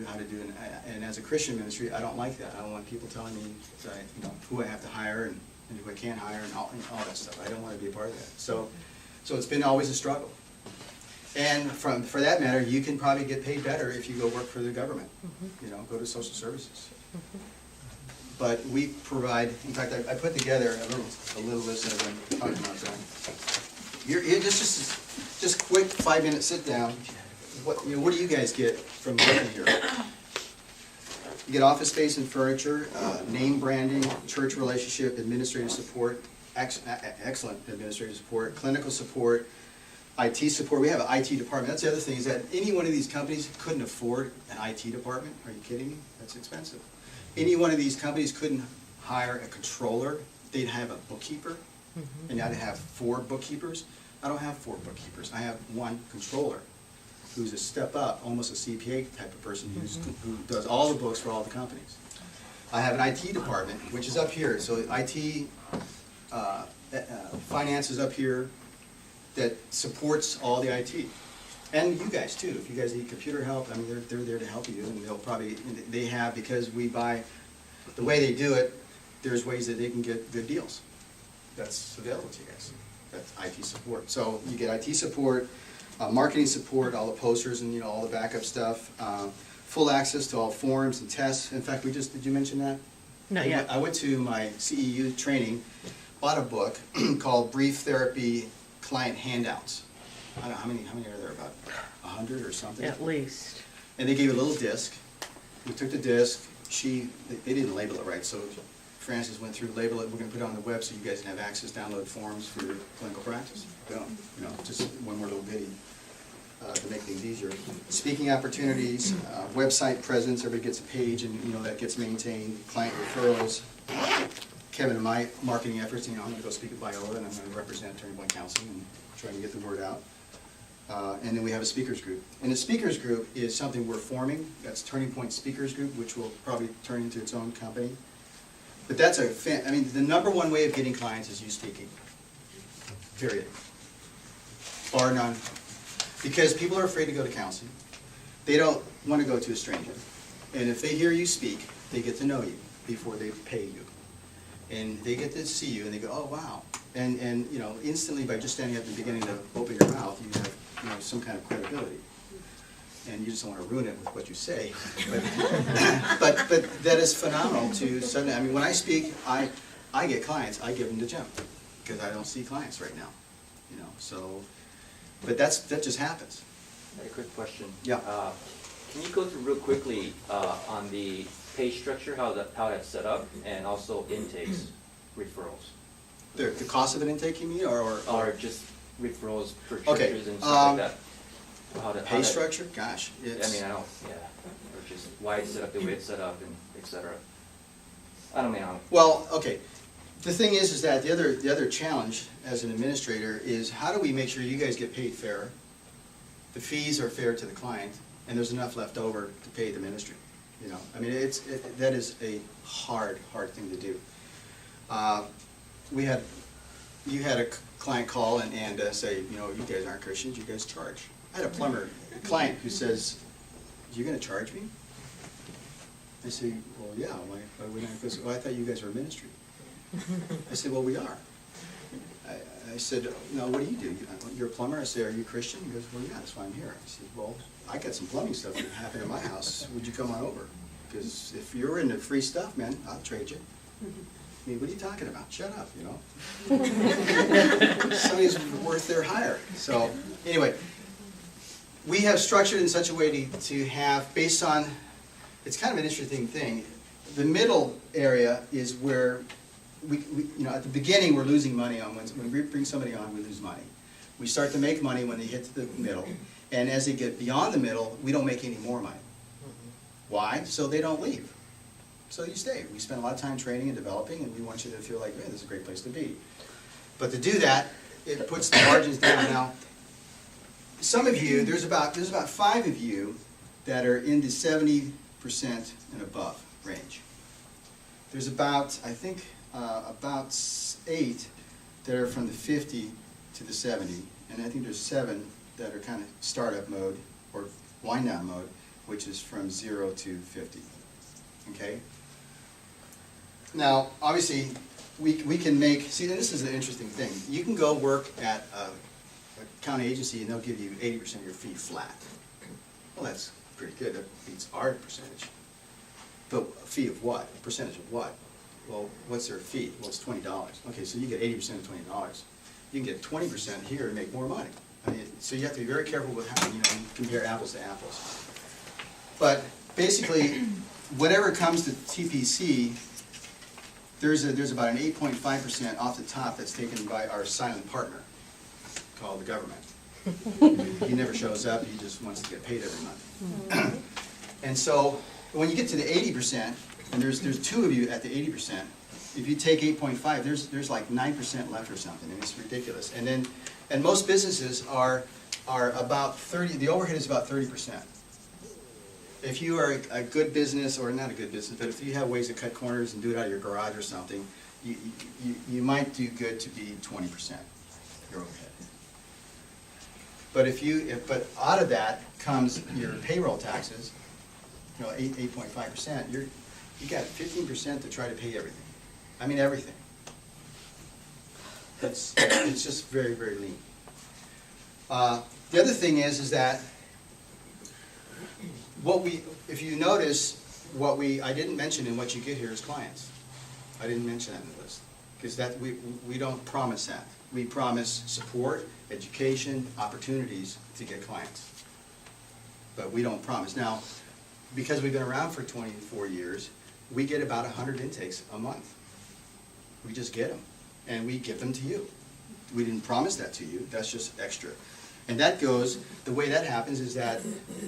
how to do it. And as a Christian ministry, I don't like that. I don't want people telling me, who I have to hire and who I can't hire and all that stuff. I don't want to be a part of that. So it's been always a struggle. And for that matter, you can probably get paid better if you go work for the government. Go to social services. But we provide. In fact, I put together a little list that I've been talking about. You're just quick 5-minute sit down. What do you guys get from working here? You get office space and furniture, name branding, church relationship, administrative support, excellent administrative support, clinical support, IT support. We have an IT department. That's the other thing, is that any one of these companies couldn't afford an IT department. Are you kidding me? That's expensive. Any one of these companies couldn't hire a controller. They'd have a bookkeeper, and now they have 4 bookkeepers. I don't have 4 bookkeepers. I have 1 controller, who's a step up, almost a CPA type of person who does all the books for all the companies. I have an IT department, which is up here. So IT, finance is up here, that supports all the IT. And you guys too. If you guys need computer help, I mean, they're there to help you, and they have, because we buy, the way they do it, there's ways that they can get good deals. That's available to you guys. That's IT support. So you get IT support, marketing support, all the posters and all the backup stuff, full access to all forms and tests. In fact, did you mention that? Not yet. I went to my CEU training, bought a book called Brief Therapy Client Handouts. I don't know, how many are there, about 100 or something? At least. And they gave a little disc. We took the disc. They didn't label it right, so Francis went through, label it. We're going to put it on the web so you guys can have access, download forms for your clinical practice. Boom. Just one more little bitty to make things easier. Speaking opportunities, website presence. Everybody gets a page, and that gets maintained. Client referrals. Kevin and my marketing efforts. I'm going to go speak at Biola, and I'm going to represent Turning Point Counseling and trying to get the word out. And then we have a speakers group. And the speakers group is something we're forming. That's Turning Point Speakers Group, which will probably turn into its own company. But that's the #1 way of getting clients is you speaking. Period. Bar none. Because people are afraid to go to counseling. They don't want to go to a stranger. And if they hear you speak, they get to know you before they pay you. And they get to see you and they go, oh wow. And instantly, by just standing up at the beginning to open your mouth, you have some kind of credibility. And you just don't want to ruin it with what you say. But that is phenomenal to suddenly, when I speak, I get clients, I give them to Jim, because I don't see clients right now. But that just happens. A quick question. Yeah. Can you go through real quickly on the pay structure, how that's set up, and also intakes, referrals? The cost of an intake, you mean, or just referrals for churches Okay, and stuff like that? Pay structure? Gosh, I don't, yeah. Or just why it's set up the way it's set up, and et cetera. I don't know. Well, okay. The thing is that the other challenge as an administrator is, how do we make sure you guys get paid fair, the fees are fair to the client, and there's enough left over to pay the ministry? That is a hard thing to do. You had a client call and say, you guys aren't Christians, you guys charge. I had a client who says, you're going to charge me? I say, well, yeah. Why wouldn't I? He goes, well, I thought you guys were a ministry. I said, well, we are. I said, no, what do you do? You're a plumber? I said, are you Christian? He goes, well, yeah, that's why I'm here. I said, well, I got some plumbing stuff that happened in my house. Would you come on over? Because if you're into free stuff, man, I'll trade you. I mean, what are you talking about? Shut up, Somebody's worth their hire. So, anyway, we have structured in such a way to have, based on, it's kind of an interesting thing. The middle area is where we at the beginning we're losing money on when we bring somebody on, we lose money. We start to make money when they hit the middle, and as they get beyond the middle, we don't make any more money. Why? So they don't leave. So you stay. We spend a lot of time training and developing, and we want you to feel like, man, this is a great place to be. But to do that, it puts the margins down. Now, some of you, there's about 5 of you that are in the 70% and above range. There's about 8 that are from the 50 to the 70, and I think there's 7 that are kind of startup mode or wind down mode, which is from 0 to 50, okay? Now, obviously, we can make, see, this is an interesting thing. You can go work at a county agency and they'll give you 80% of your fee flat. Well, that's pretty good, that beats our percentage. But a fee of what? A percentage of what? Well, what's their fee? Well, it's $20. Okay, so you get 80% of $20. You can get 20% here and make more money. I mean, so you have to be very careful with how, you compare apples to apples. But basically, whenever it comes to TPC, there's about an 8.5% off the top that's taken by our silent partner, called the government. He never shows up, he just wants to get paid every month. And so, when you get to the 80%, and there's two of you at the 80%, if you take 8.5, there's like 9% left or something, and it's ridiculous. And most businesses are about 30, the overhead is about 30%. If you are a good business, or not a good business, but if you have ways to cut corners and do it out of your garage or something, you might do good to be 20% your overhead. But but out of that comes your payroll taxes, 8.5%. You got 15% to try to pay everything. I mean everything. It's just very, very lean. The other thing is that if you notice, I didn't mention in what you get here is clients. I didn't mention that in the list, because we don't promise that. We promise support, education, opportunities to get clients. But we don't promise. Now, because we've been around for 24 years, we get about 100 intakes a month. We just get them, and we give them to you. We didn't promise that to you, that's just extra. And that goes, the way that happens is that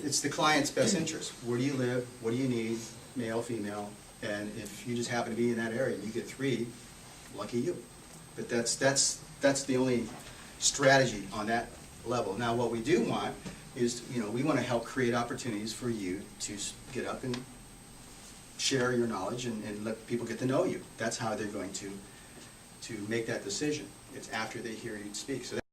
it's the client's best interest. Where do you live? What do you need? Male, female. And if you just happen to be in that area and you get 3, lucky you. But that's the only strategy on that level. Now what we do want is, we want to help create opportunities for you to get up and share your knowledge and let people get to know you. That's how they're going to make that decision. It's after they hear you speak. So